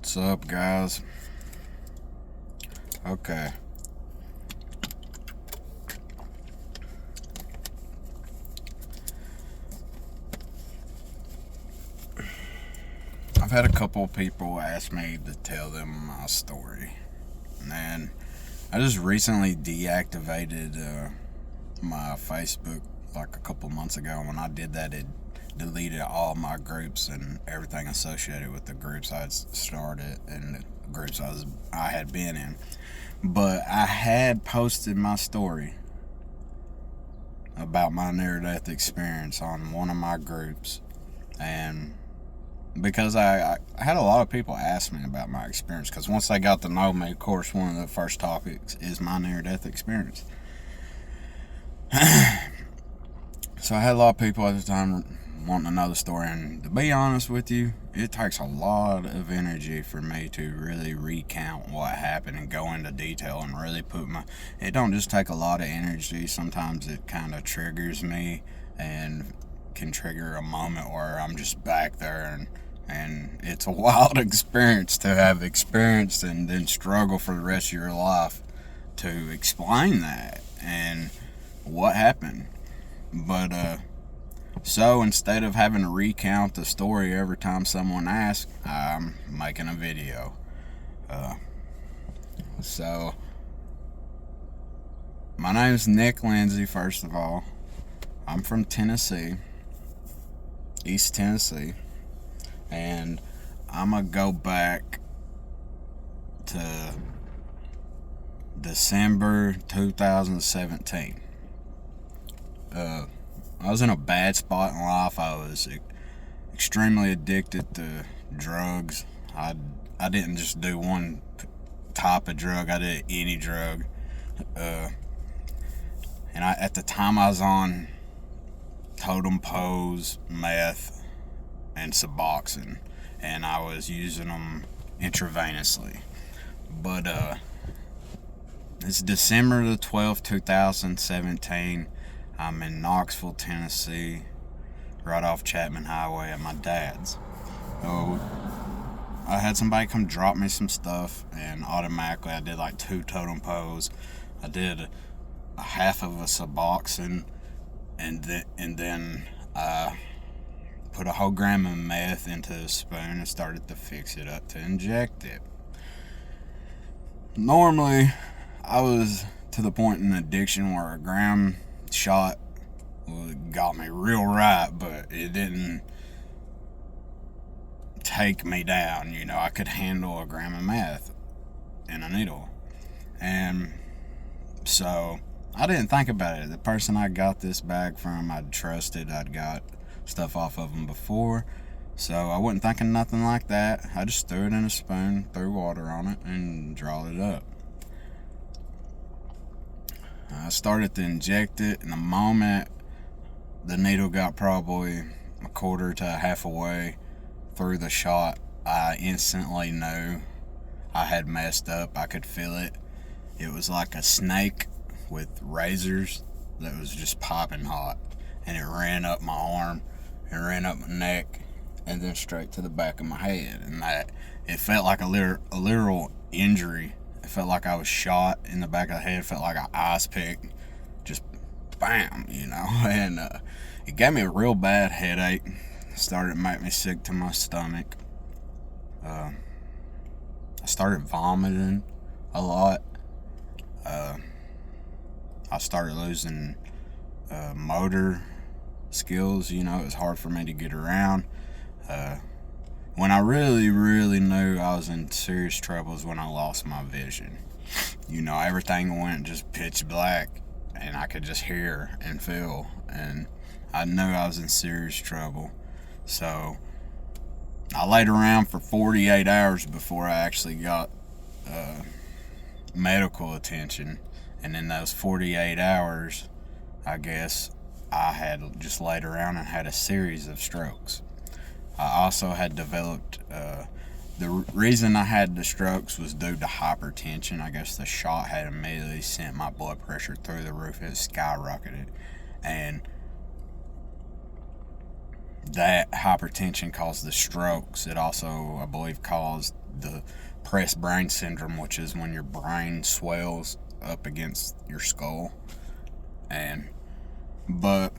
What's up, guys? Okay. I've had a couple people ask me to tell them my story. And I just recently deactivated my Facebook like a couple months ago. When I did that, it deleted all my groups and everything associated with the groups I'd started and the groups I had been in. But I had posted my story about my near-death experience on one of my groups, and because I had a lot of people ask me about my experience, because once they got to know me, of course, one of the first topics is my near-death experience. So I had a lot of people at the time wanting to know the story, and to be honest with you, it takes a lot of energy for me to really recount what happened and go into detail and really it don't just take a lot of energy. Sometimes it kind of triggers me and can trigger a moment where I'm just back there, and it's a wild experience to have experienced and then struggle for the rest of your life to explain that and what happened. But so instead of having to recount the story every time someone asks, I'm making a video. So my name's Nick Lindsay. First of all, I'm from Tennessee, East Tennessee, and I'm gonna go back to December 2017. I was in a bad spot in life. I was extremely addicted to drugs. I didn't just do one type of drug. I did any drug. And at the time I was on totem pose, meth, and Suboxone, and I was using them intravenously. But it's December the 12th, 2017. I'm in Knoxville, Tennessee, right off Chapman Highway at my dad's. So I had somebody come drop me some stuff, and automatically I did like 2 totem pose. I did a half of a Suboxone, and then I put a whole gram of meth into a spoon and started to fix it up to inject it. Normally, I was to the point in addiction where a gram shot got me real right, but it didn't take me down. I could handle a gram of meth in a needle. And so I didn't think about it. The person I got this bag from, I'd trusted. I'd got stuff off of them before, so I wasn't thinking nothing like that. I just threw it in a spoon, threw water on it, and drawed it up. I started to inject it, and the moment the needle got probably a quarter to half a way through the shot, I instantly knew I had messed up. I could feel it. It was like a snake with razors that was just piping hot, and it ran up my arm, it ran up my neck, and then straight to the back of my head. And it felt like a literal injury. It felt like I was shot in the back of the head. It felt like an ice pick, just bam, and it gave me a real bad headache. It started to make me sick to my stomach. I started vomiting a lot. I started losing motor skills. It was hard for me to get around. When I really, really knew I was in serious trouble is when I lost my vision. Everything went just pitch black, and I could just hear and feel, and I knew I was in serious trouble. So I laid around for 48 hours before I actually got medical attention, and in those 48 hours, I guess I had just laid around and had a series of strokes. I also had developed, the reason I had the strokes was due to hypertension. I guess the shot had immediately sent my blood pressure through the roof. It skyrocketed. And that hypertension caused the strokes. It also, I believe, caused the pressed brain syndrome, which is when your brain swells up against your skull. And but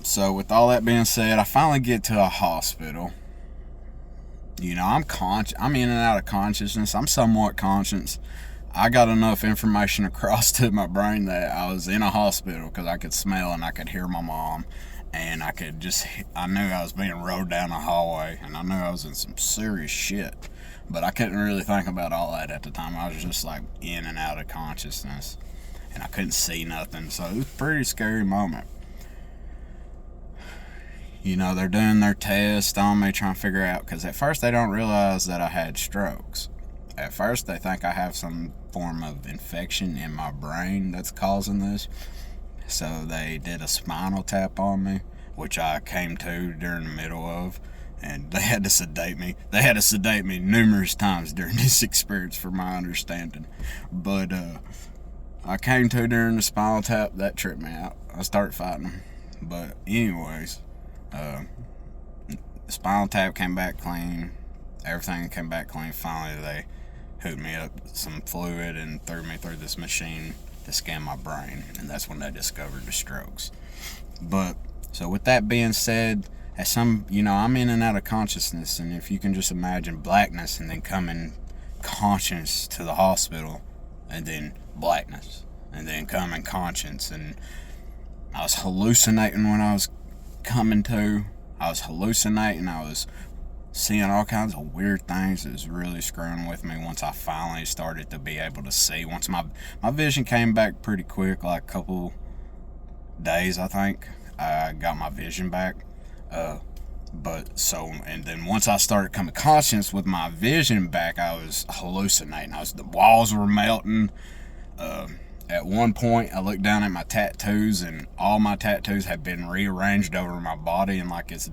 so with all that being said, I finally get to a hospital. I'm in and out of consciousness. I'm somewhat conscious. I got enough information across to my brain that I was in a hospital because I could smell and I could hear my mom, and I knew I was being rode down a hallway, and I knew I was in some serious shit. But I couldn't really think about all that at the time. I was just like in and out of consciousness, and I couldn't see nothing. So it was a pretty scary moment. They're doing their test on me, trying to figure out, because at first they don't realize that I had strokes. At first they think I have some form of infection in my brain that's causing this. So they did a spinal tap on me, which I came to during the middle of, and they had to sedate me. They had to sedate me numerous times during this experience, for my understanding. But I came to during the spinal tap. That tripped me out. I started fighting them. But anyways, the spinal tap came back clean. Everything came back clean. Finally, they hooked me up some fluid and threw me through this machine to scan my brain, and that's when they discovered the strokes. But so with that being said, I'm in and out of consciousness, and if you can just imagine blackness and then coming conscious to the hospital, and then blackness, and then coming conscious, and I was hallucinating when I was coming to. I was hallucinating. I was seeing all kinds of weird things. It was really screwing with me once I finally started to be able to see. Once my vision came back pretty quick, like a couple days, I think, I got my vision back. And then once I started coming conscious with my vision back, I was hallucinating. The walls were melting. At one point, I looked down at my tattoos, and all my tattoos had been rearranged over my body in like this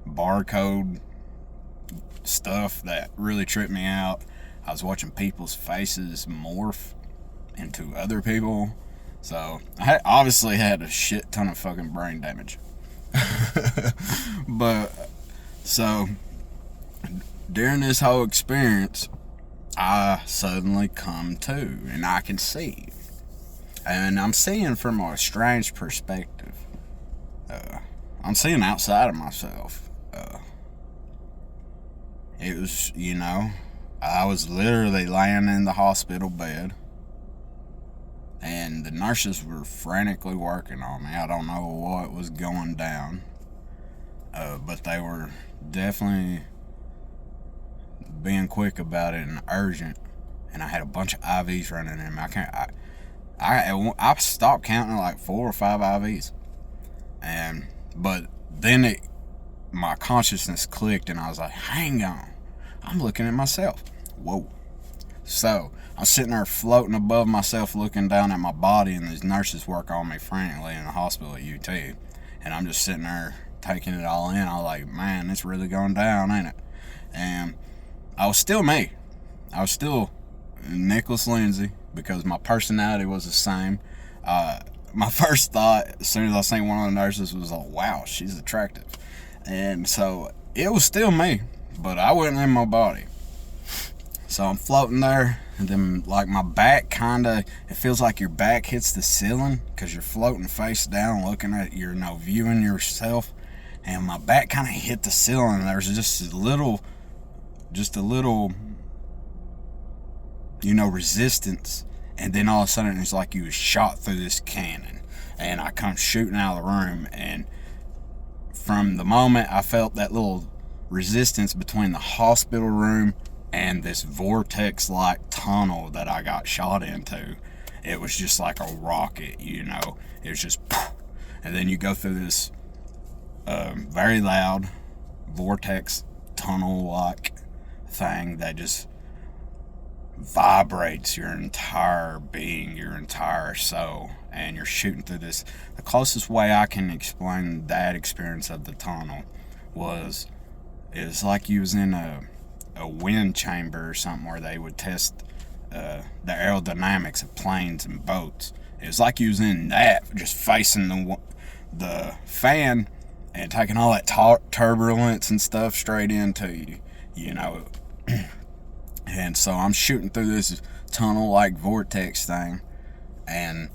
barcode stuff that really tripped me out. I was watching people's faces morph into other people. So I obviously had a shit ton of fucking brain damage. But so during this whole experience, I suddenly come to, and I can see. And I'm seeing from a strange perspective. I'm seeing outside of myself. It was, I was literally laying in the hospital bed, and the nurses were frantically working on me. I don't know what was going down, but they were definitely being quick about it and urgent. And I had a bunch of IVs running in me. I stopped counting like 4 or 5 IVs, but then my consciousness clicked, and I was like, hang on, I'm looking at myself. Whoa. So I'm sitting there floating above myself, looking down at my body, and these nurses work on me frantically in the hospital at UT, and I'm just sitting there taking it all in. I was like, man, it's really going down, ain't it? And I was still me. I was still Nicholas Lindsay, because my personality was the same. My first thought, as soon as I seen one of the nurses, was like, wow, she's attractive. And so it was still me, but I wasn't in my body. So I'm floating there, and then like my back it feels like your back hits the ceiling, because you're floating face down looking at viewing yourself, and my back kind of hit the ceiling, and there's just a little resistance, and then all of a sudden it's like you was shot through this cannon, and I come shooting out of the room. And from the moment I felt that little resistance between the hospital room and this vortex-like tunnel that I got shot into, it was just like a rocket, it was just, and then you go through this very loud vortex tunnel-like thing that just vibrates your entire being, your entire soul, and you're shooting through this. The closest way I can explain that experience of the tunnel is like you was in a wind chamber or something, where they would test the aerodynamics of planes and boats. It was like you was in that, just facing the fan, and taking all that turbulence and stuff straight into you, you know. And so I'm shooting through this tunnel-like vortex thing, and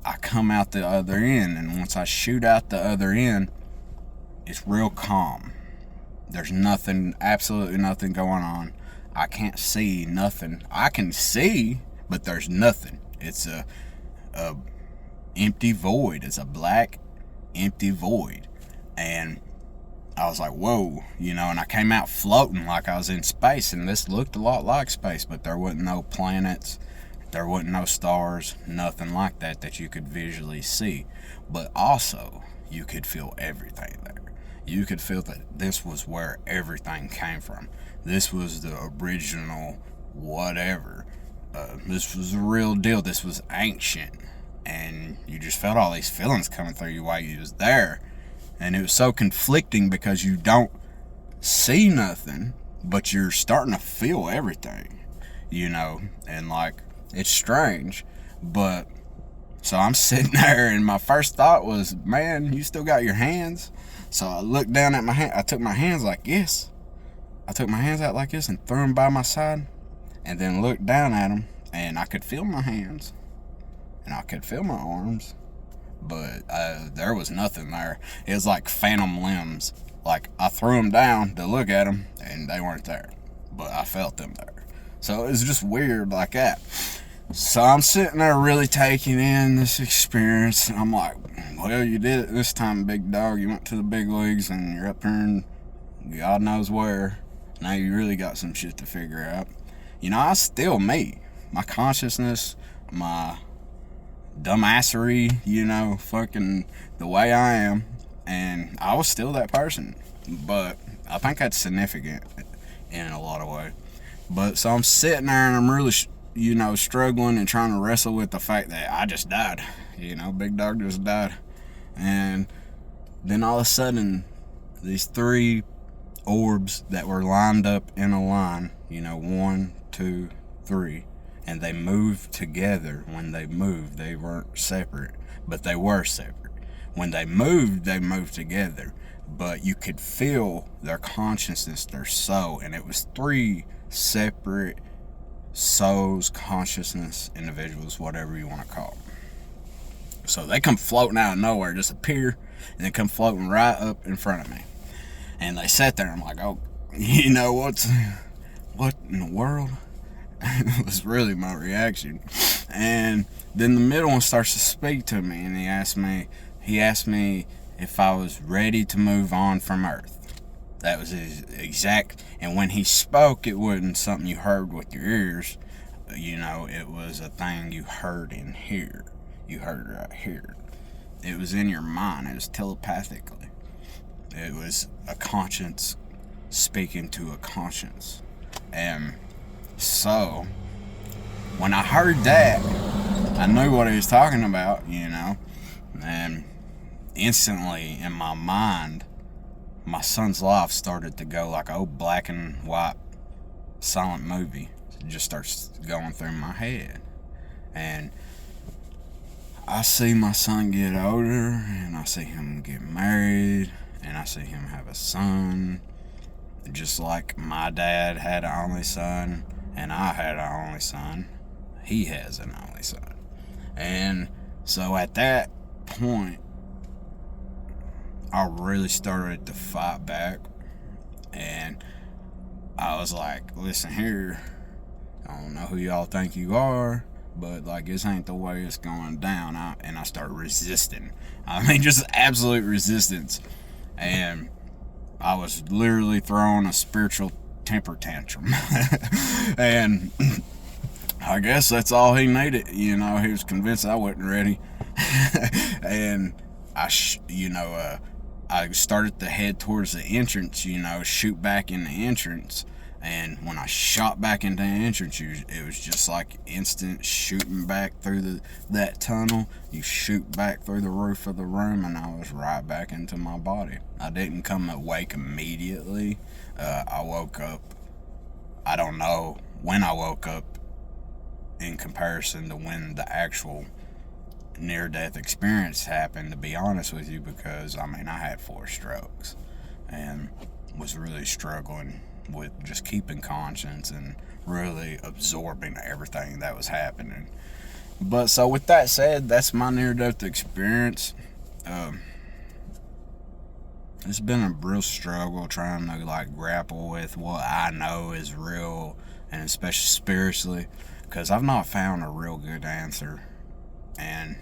I come out the other end, and once I shoot out the other end, it's real calm. There's nothing, absolutely nothing going on. I can't see nothing. I can see, but there's nothing. It's a empty void. It's a black, empty void. And I was like, whoa, you know, and I came out floating like I was in space, and this looked a lot like space, but there wasn't no planets, there wasn't no stars, nothing like that that you could visually see. But also, you could feel everything there. You could feel that this was where everything came from. This was the original whatever. This was the real deal. This was ancient. And you just felt all these feelings coming through you while you was there. And it was so conflicting because you don't see nothing, but you're starting to feel everything, you know. And like, it's strange. But so I'm sitting there, and my first thought was, man, you still got your hands? So I looked down at my hand. I took my hands like this. I took my hands out like this and threw them by my side, and then looked down at them, and I could feel my hands, and I could feel my arms, but there was nothing there. It was like phantom limbs. Like, I threw them down to look at them, and they weren't there, but I felt them there. So it was just weird like that. So I'm sitting there really taking in this experience, and I'm like, well, you did it this time, big dog. You went to the big leagues, and you're up here in God knows where. Now you really got some shit to figure out. You know, I still me. My consciousness, my dumbassery, you know, fucking the way I am, and I was still that person. But I think that's significant in a lot of ways. But so I'm sitting there, and I'm really, you know, struggling and trying to wrestle with the fact that I just died. You know, big dog just died. And then all of a sudden, these three orbs that were lined up in a line, you know, 1, 2, 3, and they moved together. When they moved, they weren't separate, but they were separate. When they moved together, but you could feel their consciousness, their soul, and it was three separate souls, consciousness, individuals, whatever you want to call them. So they come floating out of nowhere, just appear, and they come floating right up in front of me. And they sat there, and I'm like, oh, you know, what in the world? It was really my reaction. And then the middle one starts to speak to me, and he asked me if I was ready to move on from Earth. That was his exact, and when he spoke, it wasn't something you heard with your ears, you know, it was a thing you heard in here. You heard it right here. It was in your mind. It was telepathically. It was a conscience speaking to a conscience. And so, when I heard that, I knew what he was talking about, you know. And instantly, in my mind, my son's life started to go like an old black and white silent movie. It just starts going through my head. And I see my son get older, and I see him get married, and I see him have a son, just like my dad had an only son, and I had an only son. He has an only son. And so at that point, I really started to fight back, and I was like, listen here, I don't know who y'all think you are, but like, this ain't the way it's going down. And I started resisting. I mean, just absolute resistance. And I was literally throwing a spiritual temper tantrum. And I guess that's all he needed. You know, he was convinced I wasn't ready. And I started to head towards the entrance, you know, shoot back in the entrance. And when I shot back into the entrance, it was just like instant shooting back through that tunnel. You shoot back through the roof of the room, and I was right back into my body. I didn't come awake immediately. I woke up, I don't know when I woke up in comparison to when the actual near-death experience happened, to be honest with you, because I had 4 strokes and was really struggling with just keeping conscience and really absorbing everything that was happening. But so with that said, that's my near-death experience. It's been a real struggle trying to grapple with what I know is real, and especially spiritually, because I've not found a real good answer. And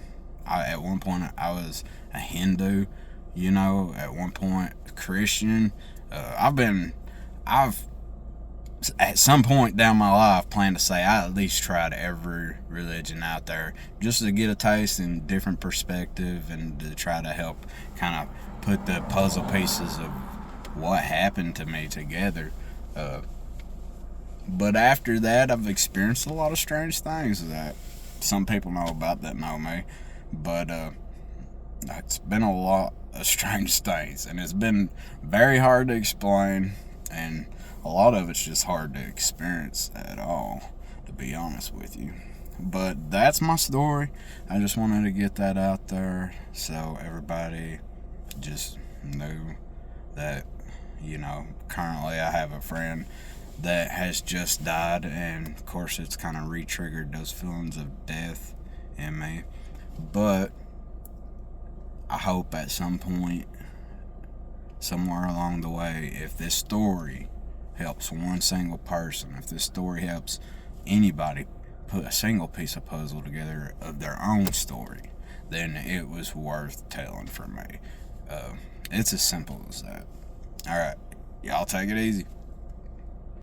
at one point I was a Hindu, at one point Christian. I've at some point down my life planned to say I at least tried every religion out there, just to get a taste and different perspective, and to try to help kind of put the puzzle pieces of what happened to me together. But after that, I've experienced a lot of strange things that some people know about that know me. But it's been a lot of strange things, and it's been very hard to explain, and a lot of it's just hard to experience at all, to be honest with you. But that's my story. I just wanted to get that out there so everybody just knew that, currently I have a friend that has just died, and of course it's kind of re-triggered those feelings of death in me. But I hope at some point, somewhere along the way, if this story helps one single person, if this story helps anybody put a single piece of puzzle together of their own story, then it was worth telling for me. It's as simple as that. Alright, y'all take it easy.